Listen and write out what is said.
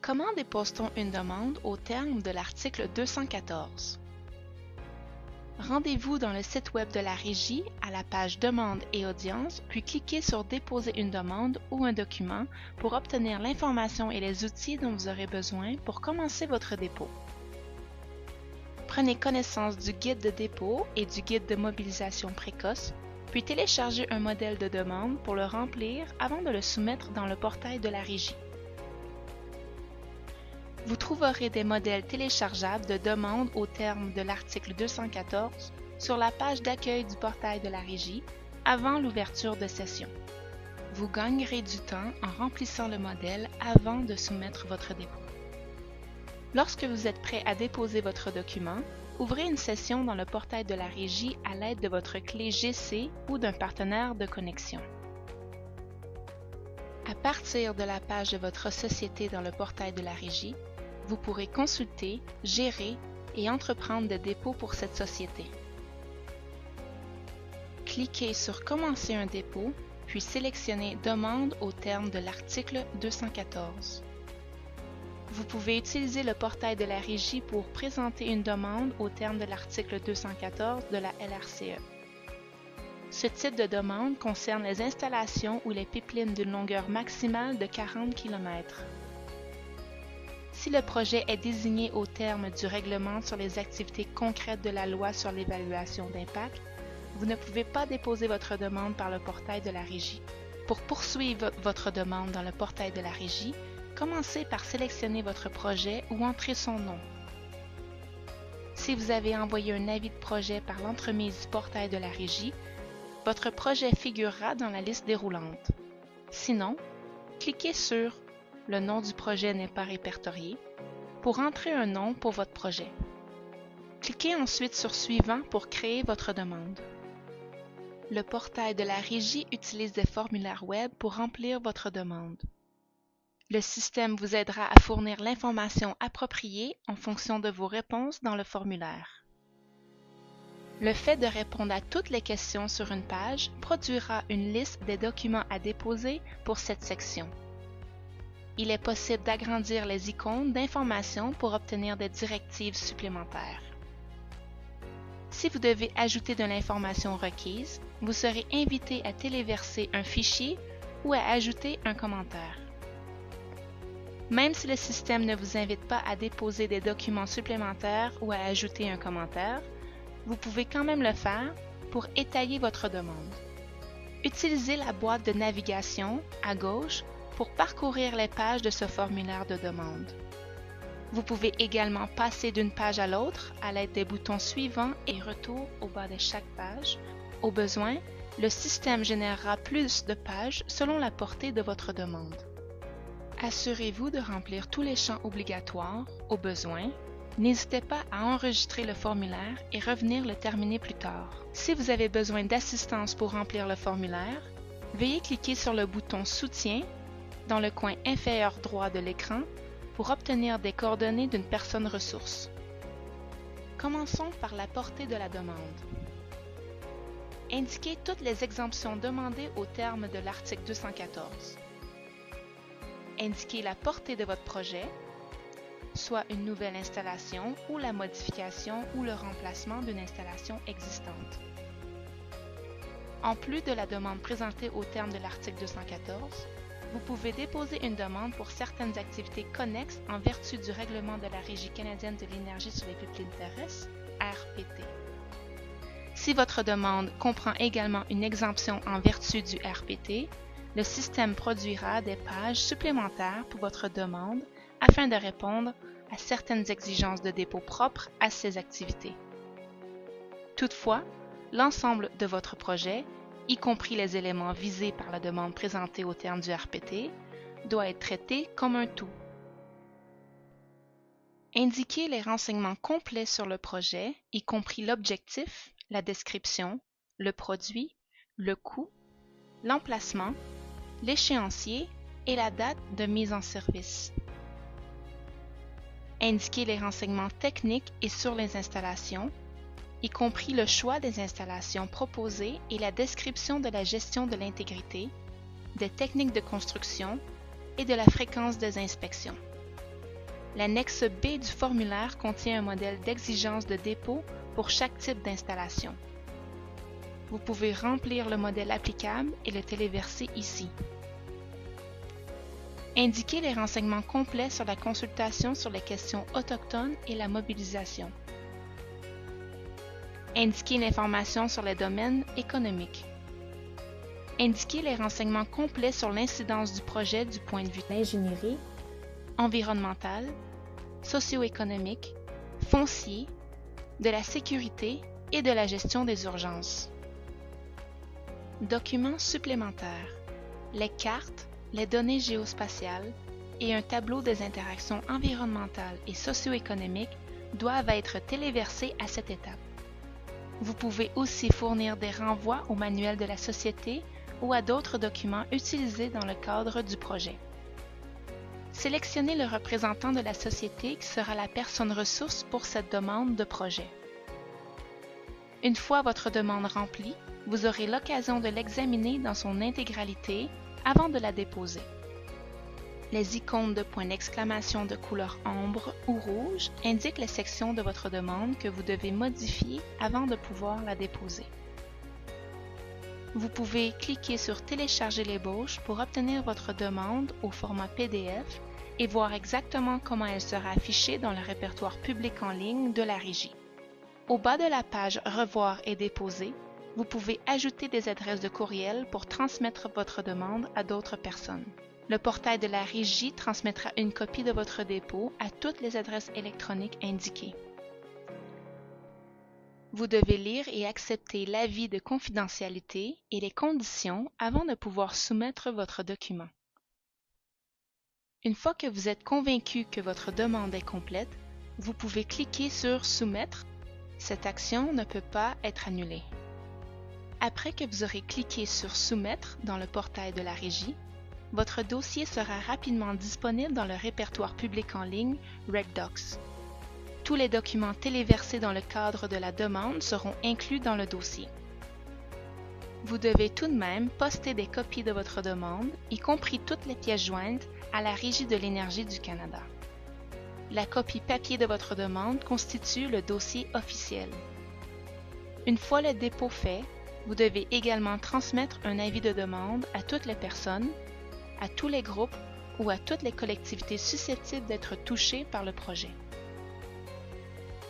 Comment dépose-t-on une demande au terme de l'article 214? Rendez-vous dans le site web de la Régie à la page Demande et audience, puis cliquez sur Déposer une demande ou un document pour obtenir l'information et les outils dont vous aurez besoin pour commencer votre dépôt. Prenez connaissance du guide de dépôt et du guide de mobilisation précoce, puis téléchargez un modèle de demande pour le remplir avant de le soumettre dans le portail de la Régie. Vous trouverez des modèles téléchargeables de demandes au terme de l'article 214 sur la page d'accueil du portail de la Régie avant l'ouverture de session. Vous gagnerez du temps en remplissant le modèle avant de soumettre votre dépôt. Lorsque vous êtes prêt à déposer votre document, ouvrez une session dans le portail de la Régie à l'aide de votre clé GC ou d'un partenaire de connexion. À partir de la page de votre société dans le portail de la Régie, vous pourrez consulter, gérer et entreprendre des dépôts pour cette société. Cliquez sur Commencer un dépôt, puis sélectionnez Demande au terme de l'article 214. Vous pouvez utiliser le portail de la Régie pour présenter une demande au terme de l'article 214 de la LRCE. Ce type de demande concerne les installations ou les pipelines d'une longueur maximale de 40 km. Si le projet est désigné au terme du règlement sur les activités concrètes de la loi sur l'évaluation d'impact, vous ne pouvez pas déposer votre demande par le portail de la Régie. Pour poursuivre votre demande dans le portail de la Régie, commencez par sélectionner votre projet ou entrer son nom. Si vous avez envoyé un avis de projet par l'entremise du portail de la Régie, votre projet figurera dans la liste déroulante. Sinon, cliquez sur « Le nom du projet n'est pas répertorié » pour entrer un nom pour votre projet. Cliquez ensuite sur « Suivant » pour créer votre demande. Le portail de la Régie utilise des formulaires web pour remplir votre demande. Le système vous aidera à fournir l'information appropriée en fonction de vos réponses dans le formulaire. Le fait de répondre à toutes les questions sur une page produira une liste des documents à déposer pour cette section. Il est possible d'agrandir les icônes d'information pour obtenir des directives supplémentaires. Si vous devez ajouter de l'information requise, vous serez invité à téléverser un fichier ou à ajouter un commentaire. Même si le système ne vous invite pas à déposer des documents supplémentaires ou à ajouter un commentaire, vous pouvez quand même le faire pour étayer votre demande. Utilisez la boîte de navigation à gauche pour parcourir les pages de ce formulaire de demande. Vous pouvez également passer d'une page à l'autre à l'aide des boutons suivants et retour au bas de chaque page. Au besoin, le système générera plus de pages selon la portée de votre demande. Assurez-vous de remplir tous les champs obligatoires au besoin. N'hésitez pas à enregistrer le formulaire et revenir le terminer plus tard. Si vous avez besoin d'assistance pour remplir le formulaire, veuillez cliquer sur le bouton Soutien dans le coin inférieur droit de l'écran pour obtenir des coordonnées d'une personne ressource. Commençons par la portée de la demande. Indiquez toutes les exemptions demandées au terme de l'article 214. Indiquez la portée de votre projet, soit une nouvelle installation ou la modification ou le remplacement d'une installation existante. En plus de la demande présentée au terme de l'article 214, vous pouvez déposer une demande pour certaines activités connexes en vertu du règlement de la Régie canadienne de l'énergie sur les pipelines terrestres, RPT. Si votre demande comprend également une exemption en vertu du RPT, le système produira des pages supplémentaires pour votre demande afin de répondre à certaines exigences de dépôt propres à ces activités. Toutefois, l'ensemble de votre projet, y compris les éléments visés par la demande présentée au terme du RPT, doit être traité comme un tout. Indiquez les renseignements complets sur le projet, y compris l'objectif, la description, le produit, le coût, l'emplacement, l'échéancier et la date de mise en service. Indiquez les renseignements techniques et sur les installations, y compris le choix des installations proposées et la description de la gestion de l'intégrité, des techniques de construction et de la fréquence des inspections. L'annexe B du formulaire contient un modèle d'exigence de dépôt pour chaque type d'installation. Vous pouvez remplir le modèle applicable et le téléverser ici. Indiquez les renseignements complets sur la consultation sur les questions autochtones et la mobilisation. Indiquez l'information sur les domaines économiques. Indiquez les renseignements complets sur l'incidence du projet du point de vue d'ingénierie, environnemental, socio-économique, foncier, de la sécurité et de la gestion des urgences. Documents supplémentaires. Les cartes, les données géospatiales et un tableau des interactions environnementales et socio-économiques doivent être téléversés à cette étape. Vous pouvez aussi fournir des renvois au manuel de la société ou à d'autres documents utilisés dans le cadre du projet. Sélectionnez le représentant de la société qui sera la personne ressource pour cette demande de projet. Une fois votre demande remplie, vous aurez l'occasion de l'examiner dans son intégralité avant de la déposer. Les icônes de point d'exclamation de couleur ambre ou rouge indiquent les sections de votre demande que vous devez modifier avant de pouvoir la déposer. Vous pouvez cliquer sur Télécharger l'ébauche pour obtenir votre demande au format PDF et voir exactement comment elle sera affichée dans le répertoire public en ligne de la Régie. Au bas de la page Revoir et déposer, vous pouvez ajouter des adresses de courriel pour transmettre votre demande à d'autres personnes. Le portail de la Régie transmettra une copie de votre dépôt à toutes les adresses électroniques indiquées. Vous devez lire et accepter l'avis de confidentialité et les conditions avant de pouvoir soumettre votre document. Une fois que vous êtes convaincu que votre demande est complète, vous pouvez cliquer sur « Soumettre ». Cette action ne peut pas être annulée. Après que vous aurez cliqué sur « Soumettre » dans le portail de la Régie, votre dossier sera rapidement disponible dans le répertoire public en ligne RecDocs. Tous les documents téléversés dans le cadre de la demande seront inclus dans le dossier. Vous devez tout de même poster des copies de votre demande, y compris toutes les pièces jointes, à la Régie de l'énergie du Canada. La copie papier de votre demande constitue le dossier officiel. Une fois le dépôt fait, vous devez également transmettre un avis de demande à toutes les personnes, à tous les groupes ou à toutes les collectivités susceptibles d'être touchées par le projet.